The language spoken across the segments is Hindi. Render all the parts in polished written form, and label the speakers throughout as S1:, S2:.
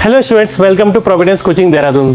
S1: Hello students, welcome to Providence coaching Dehradun.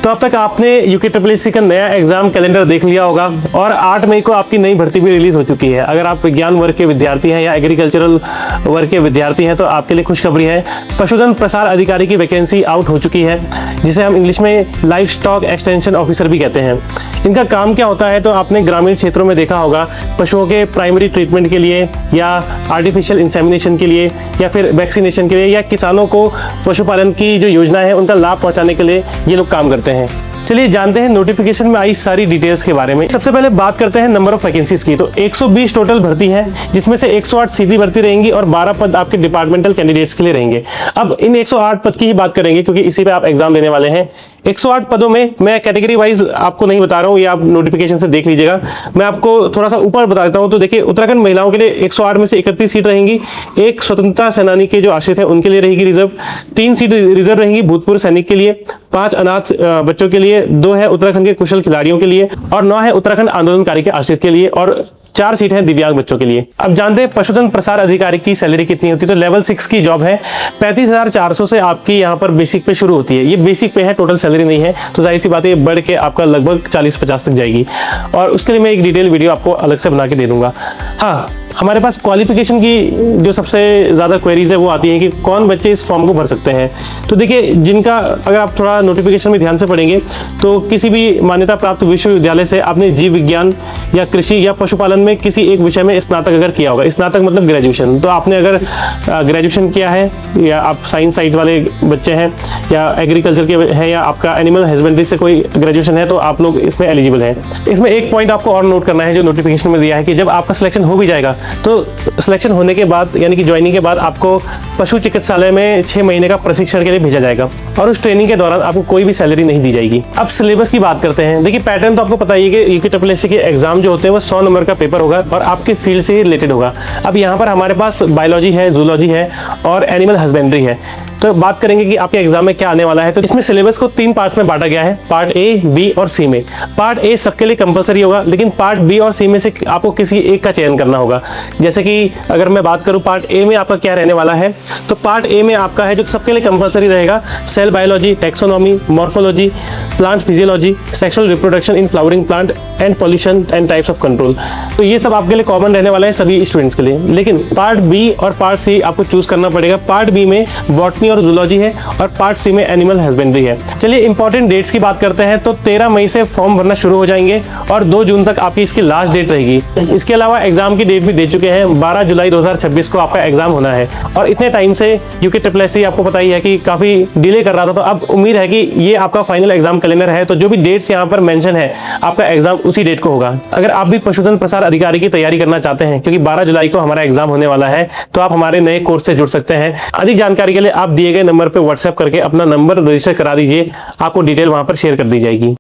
S1: तो अब तक आपने यूके का नया एग्जाम कैलेंडर देख लिया होगा और 8 मई को आपकी नई भर्ती भी रिलीज हो चुकी है। अगर आप विज्ञान वर्ग के विद्यार्थी हैं या एग्रीकल्चरल वर्ग के विद्यार्थी हैं तो आपके लिए खुशखबरी है। पशुधन प्रसार अधिकारी की वैकेंसी आउट हो चुकी है, जिसे हम इंग्लिश में लाइव स्टॉक एक्सटेंशन ऑफिसर भी कहते हैं। इनका काम क्या होता है तो आपने ग्रामीण क्षेत्रों में देखा होगा, पशुओं के प्राइमरी ट्रीटमेंट के लिए या आर्टिफिशियल इंसेमिनेशन के लिए या फिर वैक्सीनेशन के लिए या किसानों को पशुपालन की जो योजना है उनका लाभ पहुंचाने के लिए ये लोग काम करते हैं। चलिए जानते हैं नोटिफिकेशन में आई सारी डिटेल्स के बारे में। सबसे पहले बात करते हैं नंबर ऑफ वैकेंसीज की। तो 120 टोटल भर्ती है, जिसमें से 108 सीधी भर्ती रहेंगी और 12 पद आपके डिपार्टमेंटल कैंडिडेट्स के लिए रहेंगे। अब इन 108 पद की ही बात करेंगे क्योंकि इसी पे आप एग्जाम देने वाले हैं। 108 पदों में मैं कैटेगरी वाइज आपको नहीं बता रहा हूँ, ये आप नोटिफिकेशन से देख लीजिएगा। मैं आपको थोड़ा सा ऊपर बता देता हूँ। तो देखिए, उत्तराखंड महिलाओं के लिए 108 में से 31 सीट रहेंगी। एक स्वतंत्रता सेनानी के जो आश्रित है उनके लिए रहेगी रिजर्व। 3 सीट रिजर्व रहेंगी भूतपूर्व सैनिक के लिए, 5 अनाथ बच्चों के लिए, 2 है उत्तराखंड के कुशल खिलाड़ियों के लिए और 9 है उत्तराखंड आंदोलनकारी के आश्रित के लिए और 4 सीट है दिव्यांग बच्चों के लिए। अब जानते हैं पशुधन प्रसार अधिकारी की सैलरी कितनी होती है। तो लेवल 6 की जॉब है, 35,400 से आपकी यहाँ पर बेसिक पे शुरू होती है। ये बेसिक पे है, टोटल सैलरी नहीं है। तो जाहिर सी बात है, ये बढ़ के आपका लगभग 40-50 तक जाएगी और उसके लिए मैं एक डिटेल वीडियो आपको अलग से बना के दे दूंगा। हाँ, हमारे पास क्वालिफिकेशन की जो सबसे ज़्यादा क्वेरीज है वो आती है कि कौन बच्चे इस फॉर्म को भर सकते हैं। तो देखिए, जिनका अगर आप थोड़ा नोटिफिकेशन में ध्यान से पढ़ेंगे तो किसी भी मान्यता प्राप्त विश्वविद्यालय से आपने जीव विज्ञान या कृषि या पशुपालन में किसी एक विषय में स्नातक अगर किया होगा, स्नातक मतलब ग्रेजुएशन, तो आपने अगर ग्रेजुएशन किया है या आप साइंस साइड वाले बच्चे हैं या एग्रीकल्चर के हैं या आपका एनिमल हस्बेंड्री से कोई ग्रेजुएशन है तो आप लोग इसमें एलिजिबल हैं। इसमें एक पॉइंट आपको और नोट करना है जो नोटिफिकेशन में दिया है कि जब आपका सिलेक्शन हो भी जाएगा तो सिलेक्शन होने के बाद यानी कि ज्वाइनिंग के बाद आपको पशु चिकित्सालय में 6 महीने का प्रशिक्षण के लिए भेजा जाएगा और उस ट्रेनिंग के दौरान आपको कोई भी सैलरी नहीं दी जाएगी। अब सिलेबस की बात करते हैं। देखिए, पैटर्न तो आपको पता ही है कि यूके के एग्जाम जो होते हैं वो 100 नंबर का पेपर होगा और आपके फील्ड से ही रिलेटेड होगा। अब यहाँ पर हमारे पास बायोलॉजी है, जूलॉजी है और एनिमल हस्बेंड्री है। तो बात करेंगे कि आपके एग्जाम में क्या आने वाला है। तो इसमें सिलेबस को 3 पार्ट्स में बांटा गया है, पार्ट ए, बी और सी में। पार्ट ए सबके लिए कंपलसरी होगा, लेकिन पार्ट बी और सी में से आपको किसी एक का चयन करना होगा। जैसे कि अगर मैं बात करूं पार्ट ए में आपका क्या रहने वाला है, तो पार्ट ए में आपका है जो सबके लिए कंपलसरी रहेगा, cell biology, taxonomy, morphology, plant physiology, sexual reproduction in flowering plant and pollution and types of control. तो ये सब आपके लिए कॉमन रहने वाला है सभी स्टूडेंट्स के लिए। लेकिन पार्ट बी और पार्ट सी आपको चूज करना पड़ेगा। पार्ट बी में बॉटनी और जूलॉजी है और पार्ट सी में एनिमल हस्बेंड्री है। चलिए इंपॉर्टेंट डेट्स की बात करते हैं। तो 13 मई से फॉर्म भरना शुरू हो जाएंगे और 2 जून तक आपकी इसकी लास्ट डेट रहेगी। इसके अलावा एग्जाम की डेट भी दे चुके हैं, 12 जुलाई 2026 को आपका एग्जाम होना है। और इतने टाइम से यूके आपको पता ही है कि काफी डिले कर रहा था, तो अब उम्मीद है कि ये आपका फाइनल एग्जाम कैलेंडर है। तो जो भी डेट्स यहाँ पर मेंशन है, आपका एग्जाम उसी डेट को होगा। अगर आप भी पशुधन प्रसार अधिकारी की तैयारी करना चाहते हैं, क्योंकि 12 जुलाई को हमारा एग्जाम होने वाला है, तो आप हमारे नए कोर्स से जुड़ सकते हैं। अधिक जानकारी के लिए आप दिए गए नंबर पर व्हाट्सएप करके अपना नंबर रजिस्टर करा दीजिए, आपको डिटेल वहां पर शेयर कर दी जाएगी।